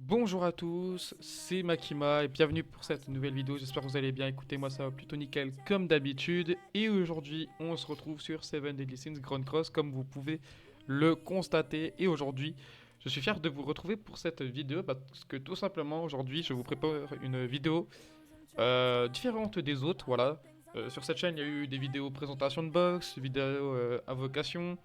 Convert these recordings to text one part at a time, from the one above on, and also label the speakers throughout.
Speaker 1: Bonjour à tous, c'est Makima et bienvenue pour cette nouvelle vidéo. J'espère que vous allez bien. Écoutez, moi ça va plutôt nickel comme d'habitude. Et aujourd'hui, on se retrouve sur Seven Deadly Sins Grand Cross comme vous pouvez le constater. Et aujourd'hui, je suis fier de vous retrouver pour cette vidéo parce que tout simplement aujourd'hui, je vous prépare une vidéo différente des autres. Voilà. Sur cette chaîne, il y a eu des vidéos présentation de box, vidéos invocation,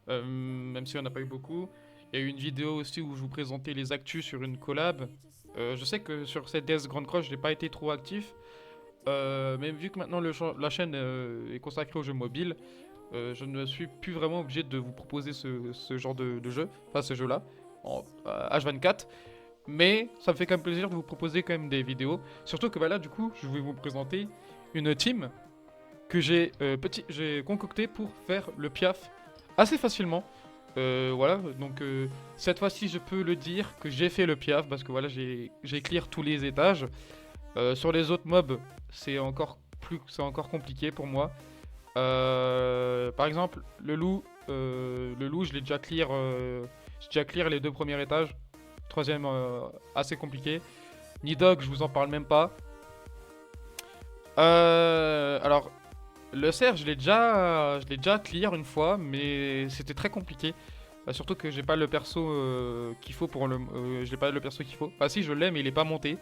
Speaker 1: même si on n'a pas eu beaucoup. Il y a eu une vidéo aussi où je vous présentais les actus sur une collab. Je sais que sur cette DS Grand Cross, je n'ai pas été trop actif. Mais vu que maintenant la chaîne est consacrée aux jeux mobiles, je ne suis plus vraiment obligé de vous proposer ce genre de jeu, enfin ce jeu-là, en H24. Mais ça me fait quand même plaisir de vous proposer quand même des vidéos. Surtout que bah, là, du coup, je vais vous présenter une team que j'ai concoctée pour faire le piaf assez facilement. Voilà, donc cette fois-ci je peux le dire que j'ai fait le piaf parce que voilà j'ai clear tous les étages. Sur les autres mobs c'est encore compliqué pour moi. Par exemple le loup j'ai déjà clear les deux premiers étages. Troisième assez compliqué. Nidog je vous en parle même pas. Alors le cerf je l'ai déjà clear une fois mais c'était très compliqué. Surtout que j'ai pas le perso qu'il faut pour le. J'ai pas le perso qu'il faut. Enfin, si, je l'ai, mais il est pas monté.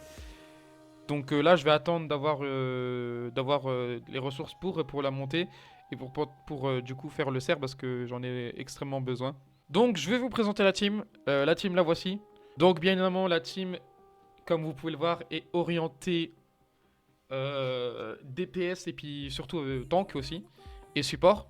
Speaker 1: Donc là, je vais attendre d'avoir les ressources pour la monter et pour du coup faire le cerf parce que j'en ai extrêmement besoin. Donc, je vais vous présenter la team. La team, la voici. Donc, bien évidemment, la team, comme vous pouvez le voir, est orientée DPS et puis surtout tank aussi et support.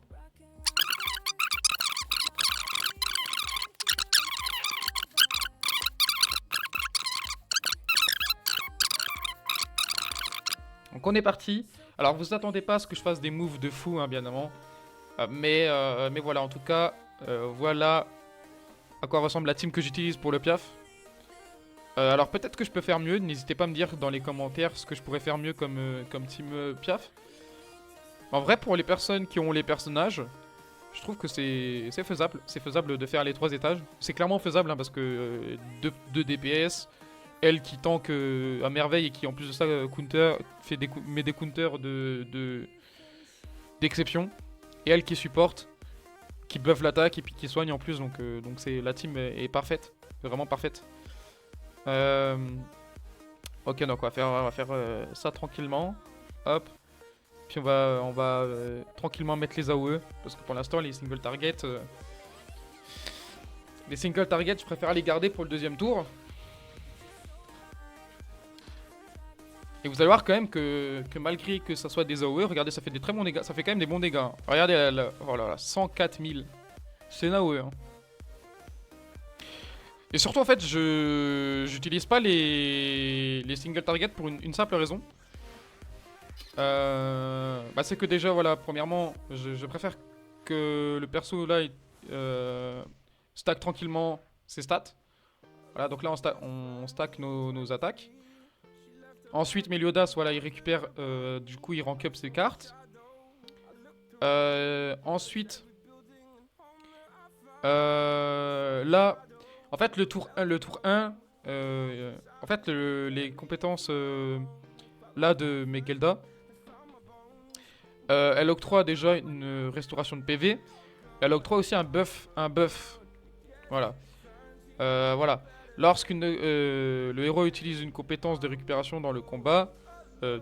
Speaker 1: Donc on est parti. Alors vous attendez pas à ce que je fasse des moves de fou, hein, bien évidemment. Mais voilà, en tout cas, voilà à quoi ressemble la team que j'utilise pour le piaf. Alors peut-être que je peux faire mieux, n'hésitez pas à me dire dans les commentaires ce que je pourrais faire mieux comme team piaf. En vrai, pour les personnes qui ont les personnages, je trouve que c'est faisable. C'est faisable de faire les 3 étages. C'est clairement faisable hein, parce que 2 DPS, elle qui tank à merveille et qui en plus de ça counter, met des counters d'exception. Et elle qui supporte, qui buff l'attaque et puis qui soigne en plus. Donc c'est la team est parfaite. Vraiment parfaite. Euh, ok, donc on va faire ça tranquillement. Hop. Puis on va tranquillement mettre les AOE. Parce que pour l'instant, les single targets, je préfère les garder pour le deuxième tour. Et vous allez voir quand même que malgré que ça soit des AOE, regardez, ça fait des très bons dégâts. Ça fait quand même des bons dégâts. Hein. Regardez, oh là là, 104 000. C'est une AOE. Hein. Et surtout, en fait, je j'utilise pas les single target pour une simple raison. Bah, c'est que déjà, voilà, premièrement, je préfère que le perso là stack tranquillement ses stats. Voilà, donc là on stack nos attaques. Ensuite, Meliodas, voilà, il récupère, du coup, il rank up ses cartes. Ensuite, là, en fait, le tour 1 en fait, les compétences là de Megelda, elle octroie déjà une restauration de PV. Elle octroie aussi un buff. Voilà. Voilà. Le héros utilise une compétence de récupération dans le combat,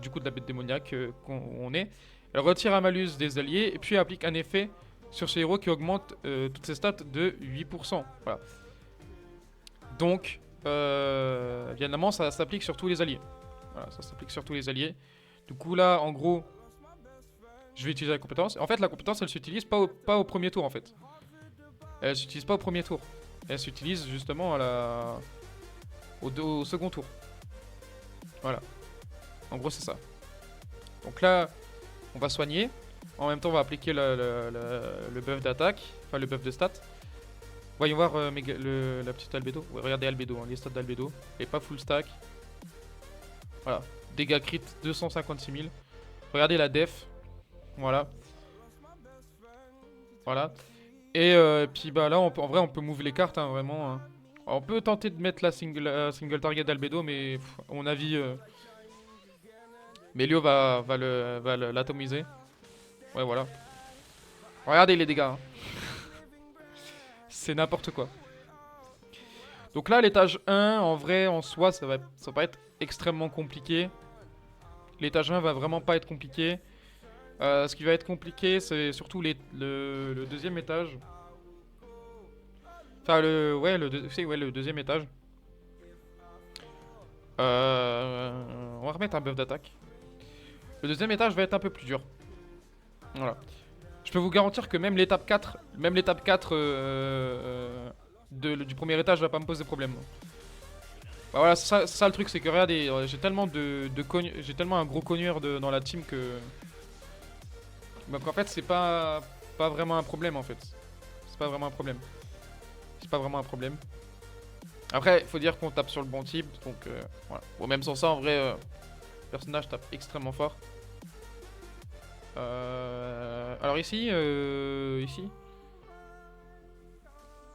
Speaker 1: du coup de la bête démoniaque qu'on on est, elle retire un malus des alliés et puis applique un effet sur ce héros qui augmente toutes ses stats de 8%. Voilà. Donc, bien évidemment, ça s'applique sur tous les alliés. Voilà, ça s'applique sur tous les alliés. Du coup, là, en gros, je vais utiliser la compétence. En fait, la compétence, elle s'utilise pas au premier tour, en fait. Elle s'utilise pas au premier tour. Elle s'utilise justement au second tour. Voilà. En gros, c'est ça. Donc là, on va soigner. En même temps, on va appliquer le buff d'attaque. Enfin, le buff de stat. Voyons voir la petite Albedo. Ouais, regardez Albedo, hein, les stats d'Albedo. Et pas full stack. Voilà. Dégâts crit 256 000. Regardez la def. Voilà. Voilà. Et puis bah là, en vrai, on peut move les cartes, hein, vraiment. Hein. On peut tenter de mettre la single target d'Albedo, mais à mon avis, Melio va l'atomiser. Ouais, voilà. Regardez les dégâts. Hein. C'est n'importe quoi. Donc là, l'étage 1, en vrai, en soi, ça va pas être extrêmement compliqué. L'étage 1 va vraiment pas être compliqué. Ce qui va être compliqué, c'est surtout le deuxième étage. Enfin, le deuxième étage. On va remettre un buff d'attaque. Le deuxième étage va être un peu plus dur. Voilà. Je peux vous garantir que même l'étape 4, du premier étage va pas me poser problème. Bah voilà, c'est ça le truc, c'est que regardez, j'ai tellement j'ai tellement un gros cogneur dans la team que... Donc en fait, c'est pas vraiment un problème en fait. C'est pas vraiment un problème. C'est pas vraiment un problème. Après, il faut dire qu'on tape sur le bon type, donc voilà. Bon, même sans ça, en vrai, le personnage tape extrêmement fort. Alors ici,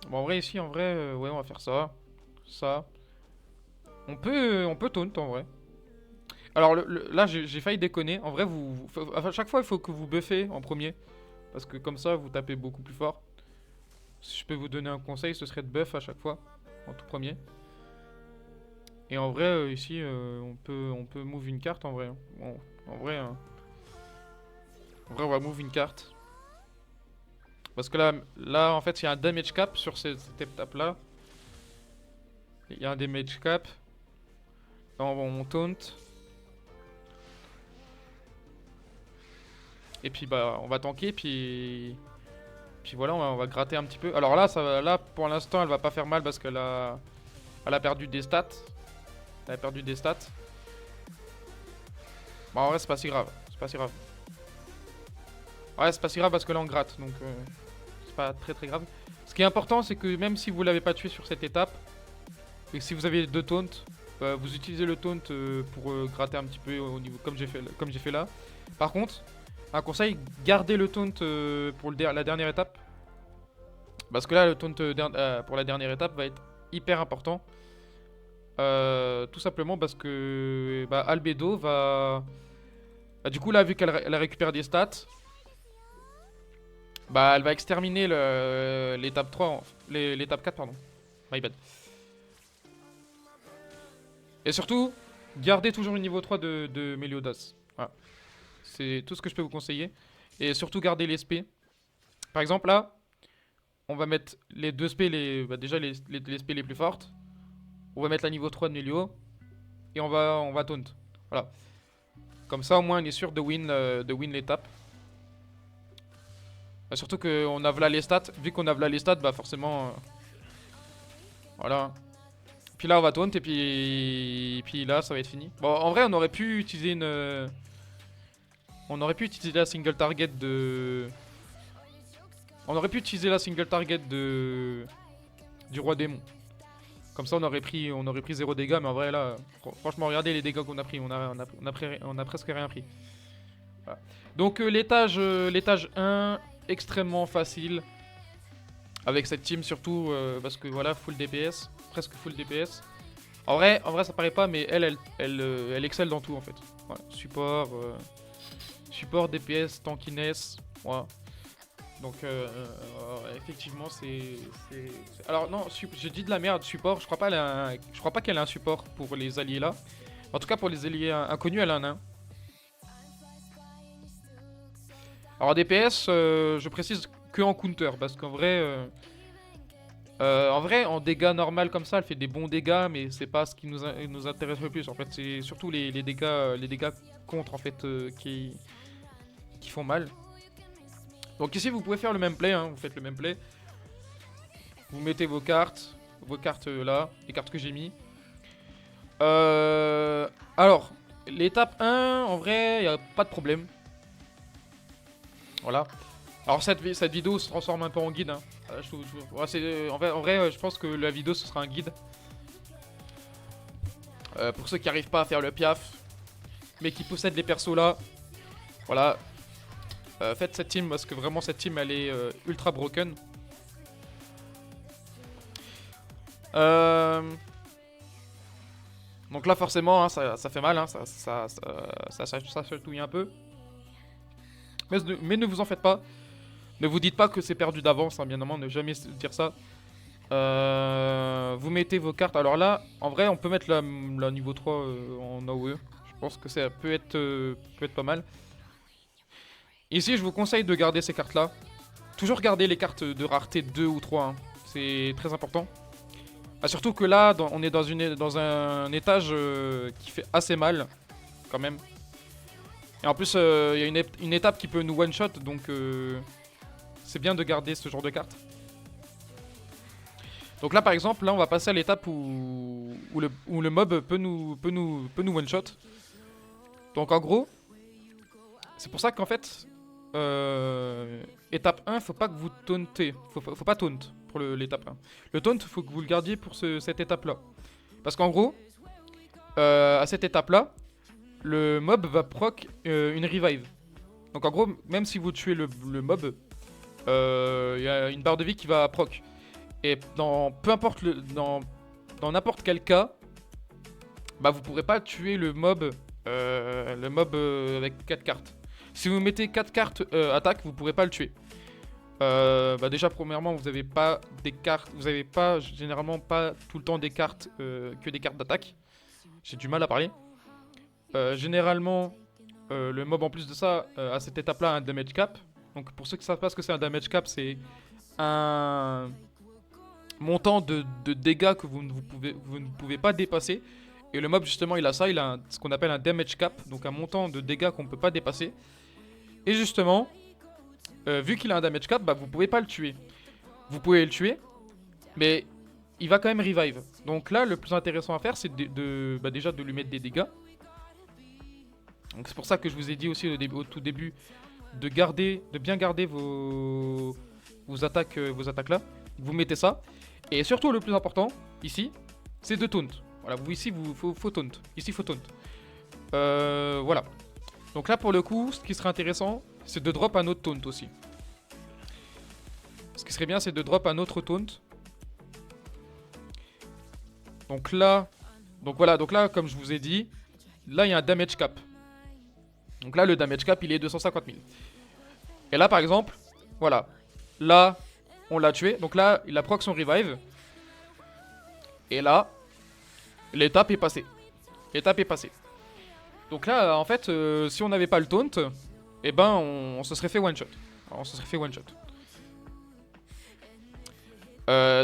Speaker 1: Bon, en vrai, ici, ouais, on va faire ça. Ça. On peut taunt, en vrai. Alors là, j'ai failli déconner. En vrai, à chaque fois, il faut que vous buffez en premier. Parce que comme ça, vous tapez beaucoup plus fort. Si je peux vous donner un conseil, ce serait de buff à chaque fois. En tout premier. Et en vrai, ici, on peut move une carte, en vrai. Bon, en vrai, on va move une carte. Parce que là en fait, il y a un damage cap sur cette étape-là. Il y a un damage cap. Là, on taunt. Et puis, bah, on va tanker, puis voilà, on va gratter un petit peu. Alors là, pour l'instant, elle va pas faire mal parce qu'elle a perdu des stats. Elle a perdu des stats. Bon, en vrai, c'est pas si grave. C'est pas si grave. Ouais, c'est pas si grave parce que là, on gratte. Donc, c'est pas très grave. Ce qui est important, c'est que même si vous l'avez pas tué sur cette étape, et que si vous avez 2 taunts, vous utilisez le taunt pour gratter un petit peu au niveau, comme j'ai fait là. Par contre, un conseil, gardez le taunt pour la dernière étape. Parce que là, le taunt pour la dernière étape va être hyper important. Tout simplement parce que Albedo va... du coup, là, vu qu'elle récupère des stats, elle va exterminer l'étape 3, l'étape 4, pardon. My bad. Et surtout, gardez toujours le niveau 3 de Meliodas. Voilà. C'est tout ce que je peux vous conseiller. Et surtout, gardez les SP. Par exemple, là, on va mettre les 2 SP, déjà les SP les plus fortes. On va mettre la niveau 3 de Melio. Et on va taunt. Voilà. Comme ça, au moins, on est sûr de win l'étape. Surtout qu'on a v'là les stats. Vu qu'on a v'là les stats, forcément... voilà. Puis là, on va taunt et puis là, ça va être fini. Bon, en vrai, on aurait pu utiliser on aurait pu utiliser la single target de... On aurait pu utiliser la single target du roi démon. Comme ça, on aurait pris 0 dégâts, mais en vrai, là, franchement, regardez les dégâts qu'on a pris. On a presque rien pris. Voilà. Donc, l'étage 1, extrêmement facile. Avec cette team, surtout, parce que voilà, full DPS. Presque full DPS. En vrai, ça paraît pas, mais elle excelle dans tout, en fait. Voilà. Support, DPS, tankiness. Voilà. Donc effectivement alors non, j'ai dit de la merde, support, je crois pas qu'elle a un support pour les alliés là. En tout cas pour les alliés inconnus, elle en a un. Alors DPS, je précise que en counter, parce qu'en vrai, en dégâts normal comme ça, elle fait des bons dégâts, mais c'est pas ce qui nous intéresse le plus. En fait, c'est surtout les dégâts contre en fait qui font mal. Donc ici vous pouvez faire le même play, hein, vous faites le même play. Vous mettez vos cartes là, les cartes que j'ai mis. Alors, l'étape 1, en vrai, il n'y a pas de problème. Voilà. Alors cette vidéo se transforme un peu en guide. Hein. En vrai, je pense que la vidéo ce sera un guide. Pour ceux qui n'arrivent pas à faire le piaf, mais qui possèdent les persos là. Voilà. Faites cette team parce que vraiment cette team elle est ultra broken. Euh, Donc là, forcément, hein, ça fait mal, hein, ça chatouille un peu. Mais ne vous en faites pas. Ne vous dites pas que c'est perdu d'avance, hein, bien évidemment, ne jamais se dire ça. Vous mettez vos cartes. Alors là, en vrai, on peut mettre la niveau 3 en AOE. Je pense que ça peut être pas mal. Ici, je vous conseille de garder ces cartes-là. Toujours garder les cartes de rareté 2 ou 3. Hein. C'est très important. Ah, surtout que là, on est dans un étage qui fait assez mal, quand même. Et en plus, il y a une étape qui peut nous one-shot, donc c'est bien de garder ce genre de cartes. Donc là, par exemple, là, on va passer à l'étape où le mob peut nous one-shot. Donc en gros, c'est pour ça qu'en fait, étape 1, faut pas que vous tauntez. Faut pas taunt pour l'étape 1. Le taunt, faut que vous le gardiez pour cette étape-là. Parce qu'en gros, à cette étape-là, le mob va proc une revive. Donc en gros, même si vous tuez le mob, il y a une barre de vie qui va proc. Et peu importe dans n'importe quel cas, bah vous pourrez pas tuer le mob avec 4 cartes. Si vous mettez 4 cartes attaque, vous pourrez pas le tuer. Bah déjà premièrement, vous avez pas des cartes, vous avez pas généralement pas tout le temps des cartes que des cartes d'attaque. J'ai du mal à parler. Généralement, le mob en plus de ça, à cette étape-là, a un damage cap. Donc pour ceux qui savent pas ce que c'est un damage cap, c'est un montant de dégâts que vous ne pouvez pas dépasser. Et le mob justement il a ça, il a ce qu'on appelle un damage cap, donc un montant de dégâts qu'on ne peut pas dépasser. Et justement, vu qu'il a un damage cap, bah, vous pouvez pas le tuer. Vous pouvez le tuer, mais il va quand même revive. Donc là, le plus intéressant à faire, c'est bah, déjà de lui mettre des dégâts. Donc c'est pour ça que je vous ai dit aussi au tout début de bien garder vos attaques là. Vous mettez ça. Et surtout le plus important, ici, c'est de taunt. Voilà, ici, faut taunt. Ici, faut taunt. Voilà. Donc là, pour le coup, ce qui serait intéressant, c'est de drop un autre taunt aussi. Ce qui serait bien, c'est de drop un autre taunt. Donc là, voilà, donc là, comme je vous ai dit, là, il y a un damage cap. Donc là, le damage cap, il est 250 000. Et là, par exemple, voilà. Là, on l'a tué. Donc là, il a proc son revive. Et là, l'étape est passée. L'étape est passée. Donc là, en fait, si on n'avait pas le taunt, eh ben, on se serait fait one shot. Alors, on se serait fait one shot.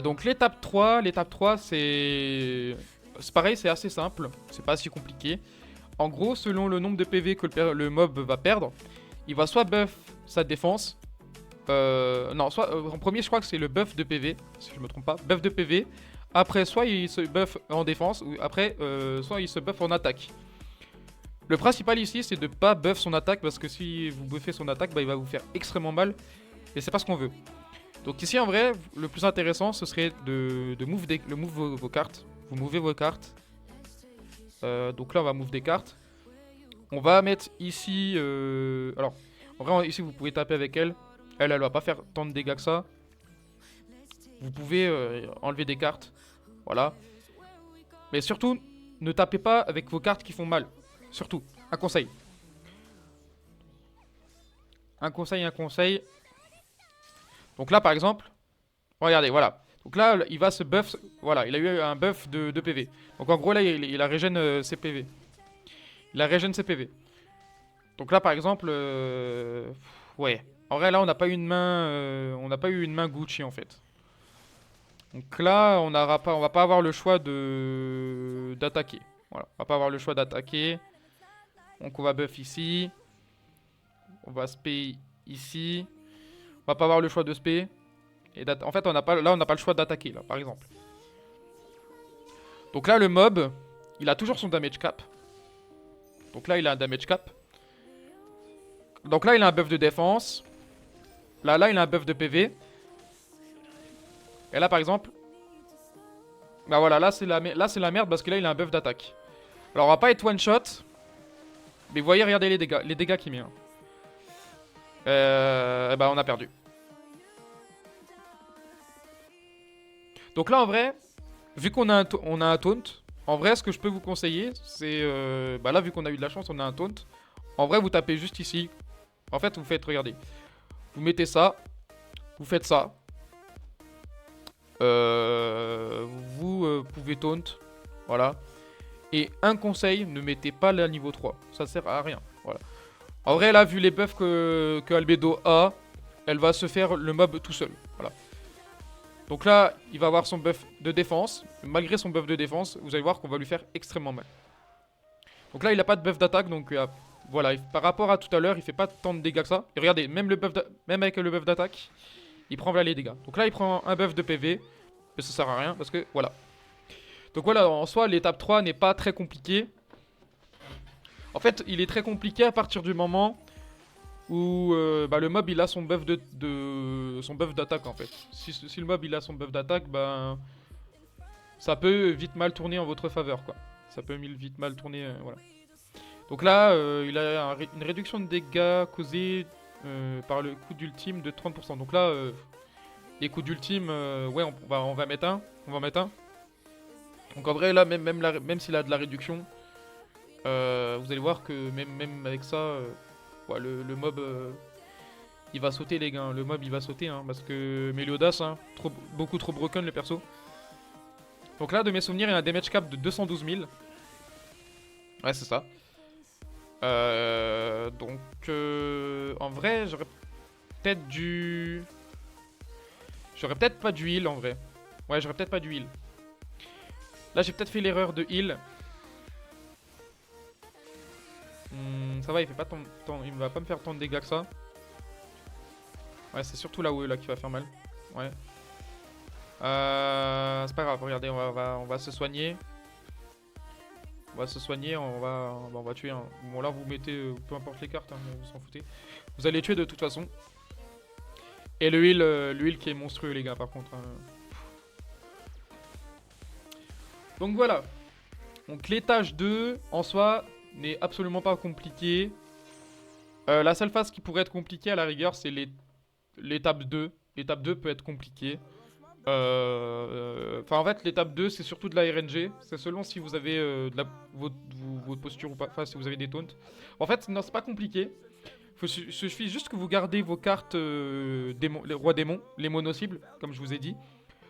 Speaker 1: Donc l'étape 3, c'est pareil, c'est assez simple. C'est pas si compliqué. En gros, selon le nombre de PV que le mob va perdre, il va soit buff sa défense. Non, soit en premier, je crois que c'est le buff de PV, si je me trompe pas. Buff de PV. Après, soit il se buff en défense, ou après, soit il se buff en attaque. Le principal ici, c'est de pas buff son attaque, parce que si vous buffez son attaque, bah, il va vous faire extrêmement mal. Et c'est pas ce qu'on veut. Donc ici, en vrai, le plus intéressant, ce serait de move vos cartes. Vous movez vos cartes. Donc là, on va move des cartes. On va mettre ici... alors, en vrai, ici, vous pouvez taper avec elle. Elle va pas faire tant de dégâts que ça. Vous pouvez enlever des cartes. Voilà. Mais surtout, ne tapez pas avec vos cartes qui font mal. Surtout, un conseil. Un conseil. Donc là, par exemple, regardez, voilà. Donc là, il va se buff. Voilà, il a eu un buff de PV. Donc en gros, là, il a régène ses PV. Il a régène ses PV. Donc là, par exemple, ouais. En vrai, là, on n'a pas eu une main Gucci en fait. Donc là, on va pas avoir le choix d'attaquer. Voilà, on va pas avoir le choix d'attaquer. Donc on va buff ici. On va spé ici. On va pas avoir le choix de spé. Et en fait, on n'a pas le choix d'attaquer là, par exemple. Donc là, le mob, il a toujours son damage cap. Donc là, il a un damage cap. Donc là, il a un buff de défense. Là, il a un buff de PV. Et là, par exemple, bah voilà, là c'est la merde parce que là, il a un buff d'attaque. Alors, on va pas être one shot. Mais vous voyez, regardez les dégâts qu'il met. Hein. Bah, on a perdu. Donc là, en vrai, vu qu'on a, on a un taunt, en vrai, ce que je peux vous conseiller, c'est... bah là, vu qu'on a eu de la chance, on a un taunt. En vrai, vous tapez juste ici. En fait, vous faites, regardez. Vous mettez ça. Vous faites ça. Vous pouvez taunt. Voilà. Et un conseil, ne mettez pas la niveau 3. Ça sert à rien. Voilà. En vrai, là, vu les buffs que Albedo a, elle va se faire le mob tout seul. Voilà. Donc là, il va avoir son buff de défense. Malgré son buff de défense, vous allez voir qu'on va lui faire extrêmement mal. Donc là, il n'a pas de buff d'attaque. Donc voilà, par rapport à tout à l'heure, il fait pas tant de dégâts que ça. Et regardez, même avec le buff d'attaque, il prend voilà les dégâts. Donc là, il prend un buff de PV. Mais ça sert à rien parce que voilà. Donc voilà, en soi, l'étape 3 n'est pas très compliquée. En fait, il est très compliqué à partir du moment où bah, le mob il a son buff son buff d'attaque en fait. Si le mob il a son buff d'attaque, bah ça peut vite mal tourner en votre faveur quoi. Ça peut vite mal tourner, voilà. Donc là, il a une réduction de dégâts causée par le coup d'ultime de 30%. Donc là, les coups d'ultime, ouais, on va mettre un. On va mettre un. Donc en vrai, là, même s'il a de la réduction, vous allez voir que même avec ça, ouais, le mob, il va sauter les gars. Le mob, il va sauter, hein, parce que Meliodas, hein, beaucoup trop broken le perso. Donc là, de mes souvenirs, il y a un damage cap de 212 000. Ouais, c'est ça. Donc, en vrai, j'aurais peut-être dû... J'aurais peut-être pas du heal en vrai. Ouais, j'aurais peut-être pas du heal. Là, j'ai peut-être fait l'erreur de heal. Ça va, il fait pas tant, il va pas me faire tant de dégâts que ça. Ouais, c'est surtout là où là qui va faire mal. Ouais. C'est pas grave, regardez, on va se soigner. On va se soigner, on va tuer un. Bon là vous mettez peu importe les cartes, hein, vous s'en foutez. Vous allez tuer de toute façon. Et le heal qui est monstrueux les gars par contre. Donc voilà. Donc l'étage 2 en soi n'est absolument pas compliqué. La seule phase qui pourrait être compliquée à la rigueur c'est l'étape 2. L'étape 2 peut être compliquée. Enfin en fait l'étape 2 c'est surtout de la RNG. C'est selon si vous avez votre posture ou pas. Enfin si vous avez des taunts. En fait non c'est pas compliqué. Il suffit juste que vous gardez vos cartes les rois démons, les mono-cibles, comme je vous ai dit.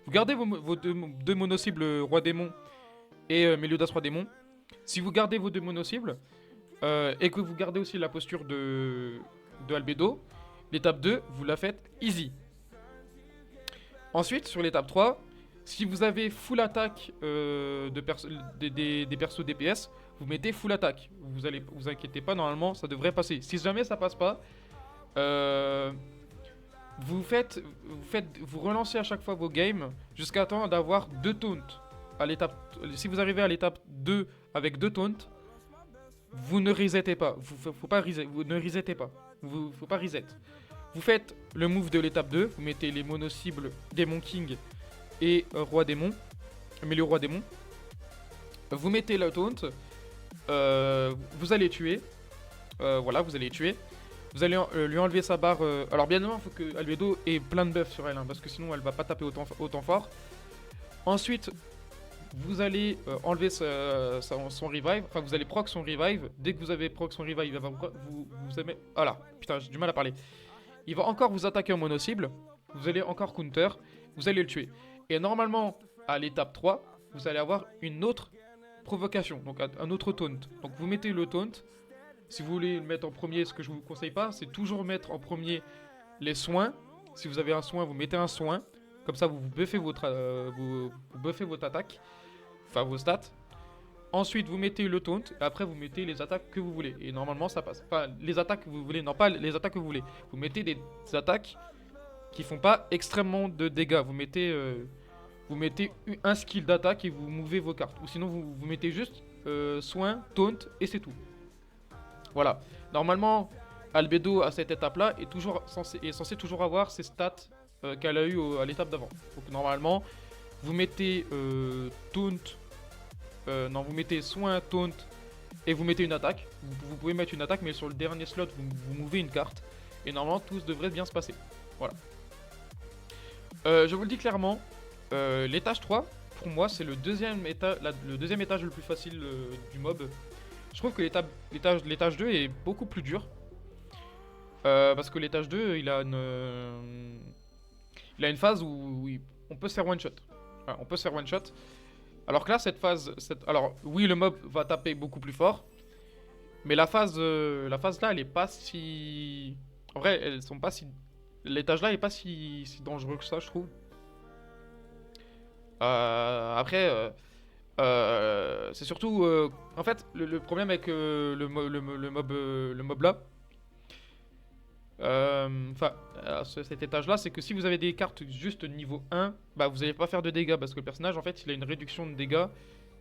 Speaker 1: Vous gardez vos deux mono-cibles roi démon et Meliodas roi démon. Si vous gardez vos deux mono-cibles et que vous gardez aussi la posture de Albedo, l'étape 2 vous la faites easy. Ensuite, sur l'étape 3, si vous avez full attaque des persos DPS, vous mettez full attaque. Vous inquiétez pas, normalement ça devrait passer. Si jamais ça passe pas, vous relancez à chaque fois vos games jusqu'à temps d'avoir 2 taunts. Si vous arrivez à l'étape 2 avec 2 taunts, vous ne resettez pas. Vous ne resettez pas. Faut pas reset. Vous faites le move de l'étape 2, vous mettez les mono-cibles Démon King et Roi Démon, Mélio Roi Démon. Vous mettez le taunt, vous allez tuer, voilà, vous allez tuer. Vous allez lui enlever sa barre. Alors bien évidemment, il faut que Albedo ait plein de buffs sur elle, hein, parce que sinon elle va pas taper autant fort. Ensuite, vous allez enlever son revive, enfin vous allez proc son revive. Dès que vous avez proc son revive, il va vous aimez... Voilà, putain, j'ai du mal à parler. Il va encore vous attaquer en mono-cible. Vous allez encore counter. Vous allez le tuer. Et normalement, à l'étape 3, vous allez avoir une autre provocation. Donc un autre taunt. Donc vous mettez le taunt. Si vous voulez le mettre en premier, ce que je vous conseille pas, c'est toujours mettre en premier les soins. Si vous avez un soin, vous mettez un soin. Comme ça, vous buffez vous buffez votre attaque. Enfin, vos stats. Ensuite, vous mettez le taunt, et après, vous mettez les attaques que vous voulez. Et normalement, ça passe. Enfin, les attaques que vous voulez, non, pas les attaques que vous voulez. Vous mettez des attaques qui font pas extrêmement de dégâts. Vous mettez un skill d'attaque et vous mouvez vos cartes. Ou sinon, vous mettez juste soin, taunt, et c'est tout. Voilà. Normalement, Albedo, à cette étape-là, est censé toujours avoir ses stats qu'elle a eu à l'étape d'avant. Donc, normalement, vous mettez taunt. Non, vous mettez soin, taunt et vous mettez une attaque. Vous pouvez mettre une attaque, mais sur le dernier slot, vous mouvez une carte. Et normalement, tout devrait bien se passer. Voilà. Je vous le dis clairement, l'étage 3, pour moi, c'est le deuxième étage, le deuxième étage le plus facile du mob. Je trouve que l'étage 2 est beaucoup plus dur. Parce que l'étage 2, il a une phase où on peut se faire one shot. Voilà, on peut se faire one shot. Alors que là, alors oui, le mob va taper beaucoup plus fort. Mais la phase là, elle est pas si... En vrai, elles sont pas si... L'étage là est pas si dangereux que ça, je trouve. Après, c'est surtout... en fait, le problème avec le mob là, enfin, cet étage là, c'est que si vous avez des cartes juste niveau 1, bah vous allez pas faire de dégâts parce que le personnage en fait il a une réduction de dégâts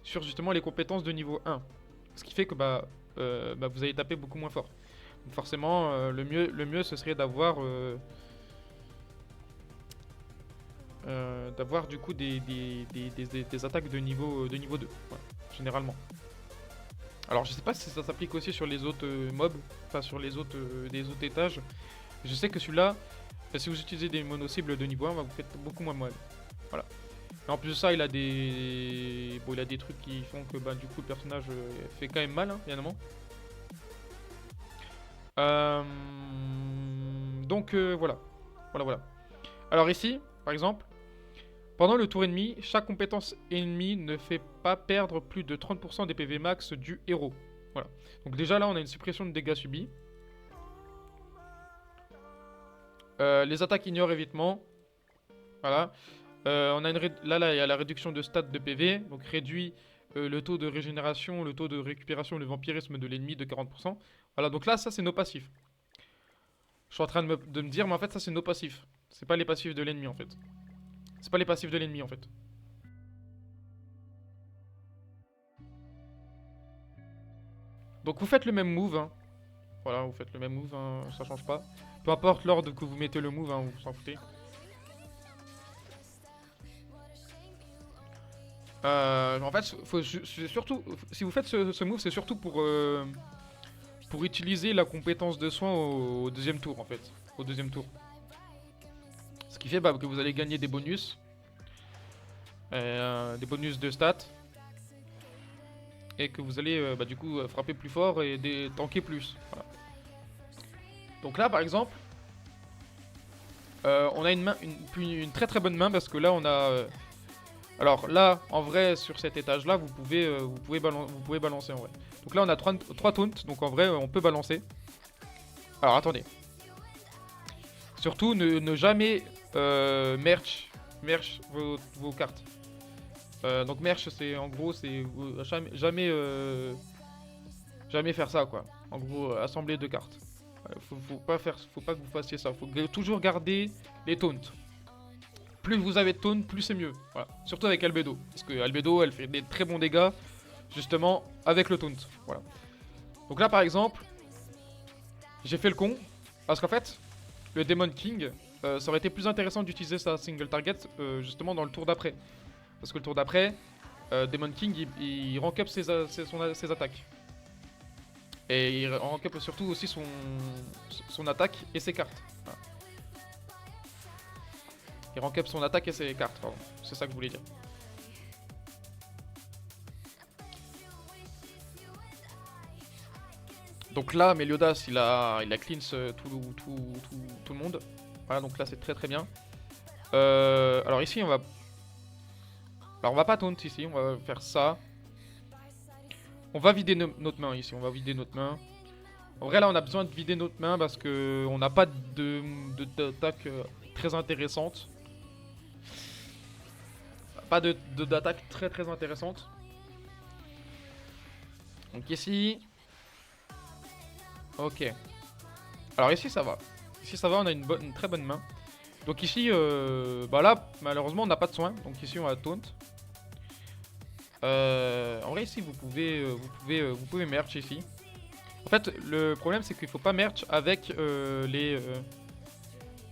Speaker 1: sur justement les compétences de niveau 1. Ce qui fait que bah, vous allez taper beaucoup moins fort. Donc forcément, le mieux ce serait d'avoir du coup des attaques de niveau 2, voilà, généralement. Alors je sais pas si ça s'applique aussi sur les autres mobs, enfin sur les autres des autres étages. Je sais que celui-là, si vous utilisez des mono-cibles de niveau 1, bah, vous faites beaucoup moins mal. Voilà. Et en plus de ça, il a des trucs qui font que bah, du coup le personnage fait quand même mal, hein, évidemment. Euh, donc voilà. Voilà. Alors ici, par exemple, pendant le tour ennemi, chaque compétence ennemie ne fait pas perdre plus de 30% des PV max du héros. Voilà. Donc déjà là, on a une suppression de dégâts subis. Les attaques ignorent évitement. Voilà. On a là, il y a la réduction de stats de PV. Donc réduit le taux de régénération, le taux de récupération, le vampirisme de l'ennemi de 40%. Voilà, donc là, ça c'est nos passifs. Je suis en train de me dire, mais en fait, ça c'est nos passifs. C'est pas les passifs de l'ennemi en fait. C'est pas les passifs de l'ennemi en fait. Donc vous faites le même move, hein. Voilà, vous faites le même move, hein, ça change pas. Peu importe l'ordre que vous mettez le move, hein, vous s'en foutez. En fait, surtout, si vous faites ce move, c'est surtout pour utiliser la compétence de soin au deuxième tour, en fait. Au deuxième tour. Ce qui fait bah, que vous allez gagner des bonus. Des bonus de stats. Et que vous allez bah, du coup frapper plus fort et tanker plus. Voilà. Donc là, par exemple, on a une très très bonne main parce que là, on a... alors là, en vrai, sur cet étage-là, vous pouvez balancer en vrai. Donc là, on a 3 taunts, donc en vrai, on peut balancer. Alors attendez. Surtout, ne jamais merch vos cartes. Donc merch, c'est en gros, c'est jamais faire ça quoi. En gros, assembler 2 cartes. Faut pas que vous fassiez ça. Faut toujours garder les taunts. Plus vous avez de taunts, plus c'est mieux. Voilà. Surtout avec Albedo. Parce que Albedo, elle fait des très bons dégâts, justement, avec le taunt. Voilà. Donc là, par exemple, j'ai fait le con. Parce qu'en fait, le Demon King, ça aurait été plus intéressant d'utiliser sa single target, justement, dans le tour d'après. Parce que le tour d'après, Demon King, il rank up ses attaques. Et il rank up surtout aussi son attaque et ses cartes. Voilà. Il rank up son attaque et ses cartes, pardon. C'est ça que je voulais dire. Donc là, Meliodas, il a cleanse tout le monde. Voilà, donc là, c'est très très bien. Alors ici, on va... Alors on va pas taunt ici, on va faire ça. On va vider notre main ici, on va vider notre main. En vrai, là, on a besoin de vider notre main parce que on n'a pas d'attaque très intéressante. Pas d'attaque très intéressante. Donc ici... Ok. Alors ici, ça va. Ici, ça va, on a une très bonne main. Donc ici, bah là, malheureusement, on n'a pas de soin. Donc ici, on va taunt. En vrai, ici, vous pouvez merch ici. En fait, le problème, c'est qu'il faut pas merch avec les...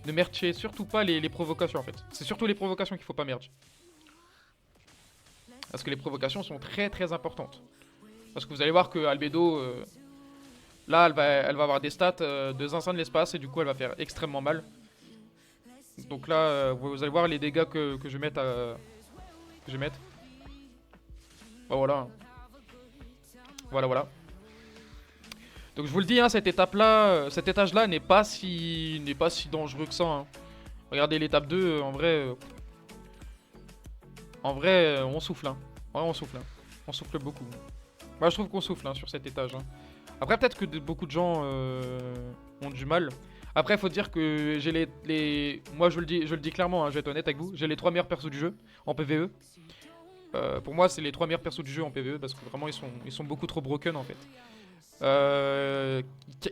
Speaker 1: ne merchez surtout pas les provocations, en fait. C'est surtout les provocations qu'il faut pas merch. Parce que les provocations sont très importantes. Parce que vous allez voir que Albedo... là, elle va avoir des stats de zinzin de l'espace et du coup, elle va faire extrêmement mal. Donc là, vous allez voir les dégâts que je vais mettre. Bah voilà. Voilà, voilà. Donc je vous le dis, hein, cette étape-là, cet étage-là n'est pas si dangereux que ça. Hein. Regardez l'étape 2, on souffle. Hein. Ouais, on souffle. Hein. On souffle beaucoup. Moi, je trouve qu'on souffle hein, sur cet étage. Hein. Après, peut-être que beaucoup de gens ont du mal. Après, il faut dire que j'ai moi, je le dis clairement, hein, je vais être honnête avec vous. J'ai les 3 meilleurs persos du jeu en PvE. Pour moi, c'est les 3 meilleurs persos du jeu en PvE parce que vraiment, ils sont beaucoup trop broken en fait.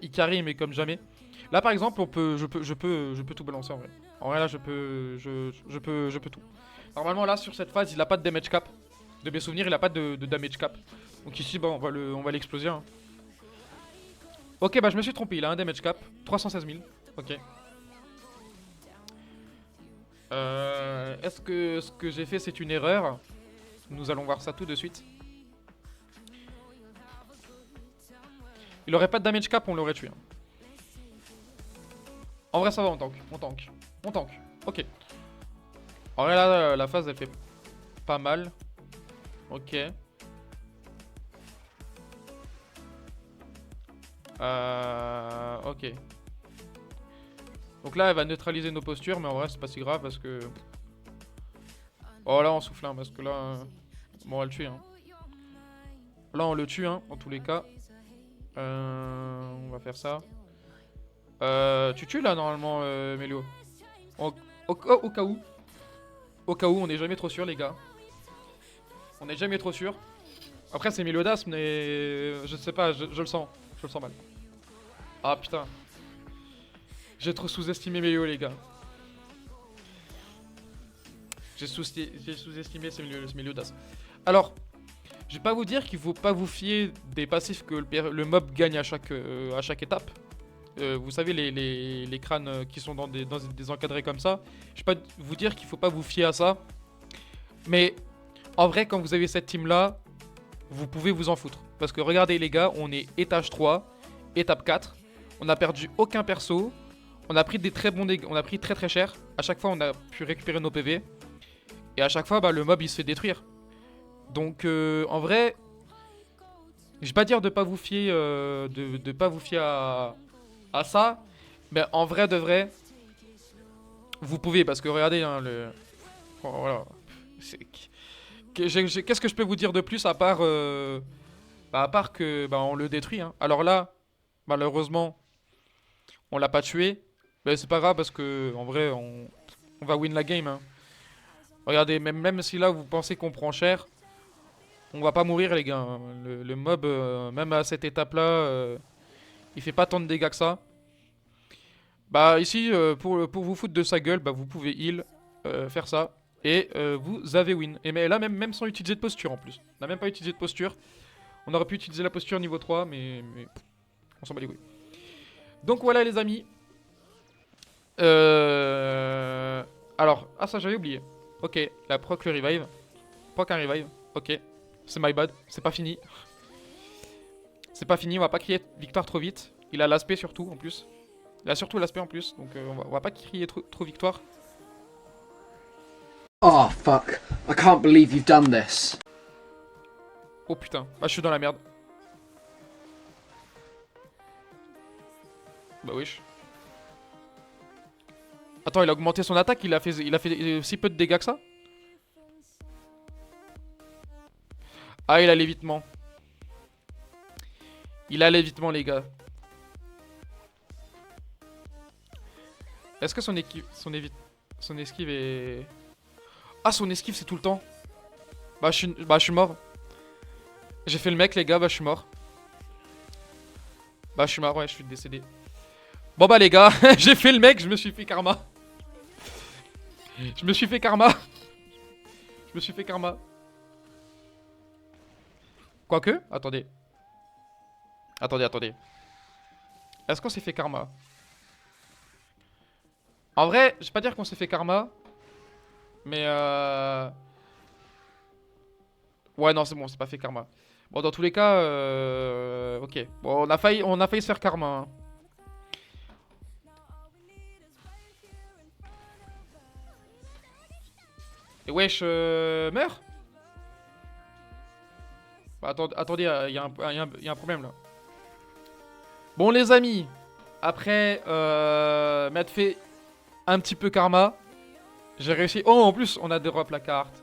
Speaker 1: Il carry mais comme jamais. Là par exemple je peux tout balancer en vrai. En vrai là je peux tout. Normalement là sur cette phase il a pas de damage cap. De mes souvenirs il a pas de damage cap. Donc ici bah, on va l'exploser. Hein. Ok bah je me suis trompé, il a un damage cap. 316 000. Ok. Est-ce que ce que j'ai fait c'est une erreur? Nous allons voir ça tout de suite. Il aurait pas de damage cap, on l'aurait tué. Hein. En vrai, ça va, on tank. On tank. On tank. Ok. En vrai, là, la phase, elle fait pas mal. Ok. Ok. Donc là, elle va neutraliser nos postures, mais en vrai, c'est pas si grave parce que... Oh, là, on souffle, hein, parce que là... Bon, on va le tuer, hein. Là, on le tue, hein, en tous les cas. On va faire ça. Tu tues, là, normalement, Melio. Au cas où. Au cas où, on n'est jamais trop sûr, les gars. On n'est jamais trop sûr. Après, c'est Meliodas, mais... Je sais pas, je le sens. Je le sens mal. Ah, putain. J'ai trop sous-estimé Melio, les gars. J'ai sous-estimé ce Meliodas. Alors, je vais pas vous dire qu'il faut pas vous fier des passifs que le mob gagne à chaque étape. Vous savez, les crânes qui sont dans des encadrés comme ça. Je vais pas vous dire qu'il faut pas vous fier à ça. Mais en vrai, quand vous avez cette team-là, vous pouvez vous en foutre. Parce que regardez les gars, on est étage 3, étape 4. On a perdu aucun perso. On a pris des très bons dégâts, on a pris très très cher. À chaque fois, on a pu récupérer nos PV. Et à chaque fois, bah, le mob, il se fait détruire. Donc, en vrai, je vais pas dire de pas vous fier, de pas vous fier à ça. Mais en vrai de vrai, vous pouvez. Parce que regardez, hein, oh, voilà. Qu'est-ce que je peux vous dire de plus à part que bah, on le détruit. Hein. Alors là, malheureusement, on l'a pas tué. Mais c'est pas grave parce que en vrai, on va win la game. Hein. Regardez, même si là vous pensez qu'on prend cher, on va pas mourir les gars. Hein. Le mob, même à cette étape-là, il fait pas tant de dégâts que ça. Bah ici, pour vous foutre de sa gueule, bah, vous pouvez heal, faire ça. Et vous avez win. Et mais là, même sans utiliser de posture en plus. On n'a même pas utilisé de posture. On aurait pu utiliser la posture niveau 3, mais on s'en bat les couilles. Donc voilà les amis. Alors, ah ça j'avais oublié. Ok, la proc le revive. Proc un revive. Ok, c'est my bad. C'est pas fini. C'est pas fini, on va pas crier victoire trop vite. Il a l'aspect surtout en plus. Il a surtout l'aspect en plus, donc on va pas crier trop victoire.
Speaker 2: Oh fuck, I can't believe you've done this.
Speaker 1: Oh putain, ah je suis dans la merde. Bah wesh. Attends, il a augmenté son attaque, il a fait si peu de dégâts que ça. Ah, il a l'évitement. Il a l'évitement, les gars. Est-ce que son esquive est... Ah, son esquive, c'est tout le temps. Bah, je suis mort. J'ai fait le mec, les gars, bah, je suis mort. Bah, je suis mort, ouais, je suis décédé. Bon, bah, les gars, j'ai fait le mec, je me suis fait karma. Je me suis fait karma. Je me suis fait karma. Quoique, attendez. Attendez. Est-ce qu'on s'est fait karma? En vrai, je vais pas dire qu'on s'est fait karma. Mais ouais, non, c'est bon, c'est pas fait karma. Bon, dans tous les cas, ok. Bon, on a failli se faire karma. Hein. Et wesh, meurs. Attendez, il y a un problème là. Bon les amis, après m'être fait un petit peu karma, j'ai réussi... Oh en plus on a drop la carte.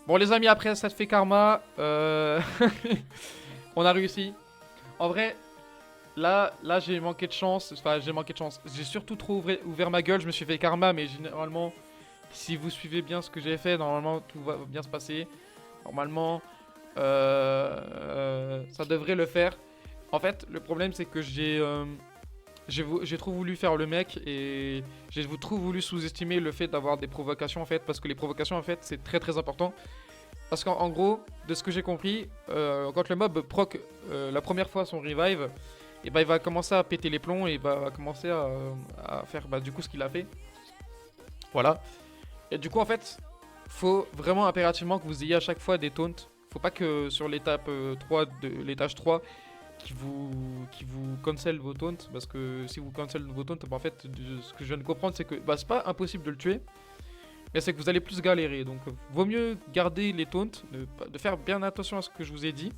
Speaker 1: Bon les amis, après ça te fait karma, on a réussi. En vrai, là j'ai manqué de chance, enfin j'ai manqué de chance. J'ai surtout trop ouvert ma gueule, je me suis fait karma, mais généralement, si vous suivez bien ce que j'ai fait, normalement tout va bien se passer. Normalement, ça devrait le faire. En fait, le problème c'est que j'ai trop voulu faire le mec et j'ai trop voulu sous-estimer le fait d'avoir des provocations en fait, parce que les provocations en fait c'est très très important. Parce qu'en gros, de ce que j'ai compris, quand le mob proc la première fois son revive, et bah il va commencer à péter les plombs et va commencer à faire bah, du coup ce qu'il a fait. Voilà. Et du coup en fait, faut vraiment impérativement que vous ayez à chaque fois des taunts. Faut pas que sur l'étape 3 de l'étage 3 qui vous cancel vos taunts, parce que si vous cancel vos taunts, bah en fait ce que je viens de comprendre c'est que bah, c'est pas impossible de le tuer, mais c'est que vous allez plus galérer, donc vaut mieux garder les taunts, de faire bien attention à ce que je vous ai dit.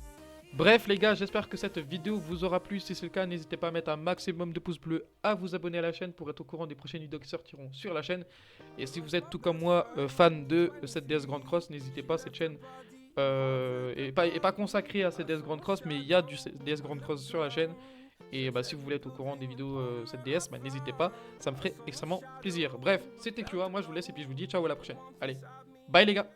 Speaker 1: Bref les gars, j'espère que cette vidéo vous aura plu. Si c'est le cas, n'hésitez pas à mettre un maximum de pouces bleus, à vous abonner à la chaîne pour être au courant des prochaines vidéos qui sortiront sur la chaîne. Et si vous êtes tout comme moi fan de cette DS Grand Cross, n'hésitez pas, cette chaîne est pas consacrée à cette DS Grand Cross, mais il y a du DS Grand Cross sur la chaîne. Et bah, si vous voulez être au courant des vidéos cette DS, bah, n'hésitez pas, ça me ferait extrêmement plaisir. Bref, c'était QA, moi je vous laisse et puis je vous dis ciao à la prochaine. Allez, bye les gars.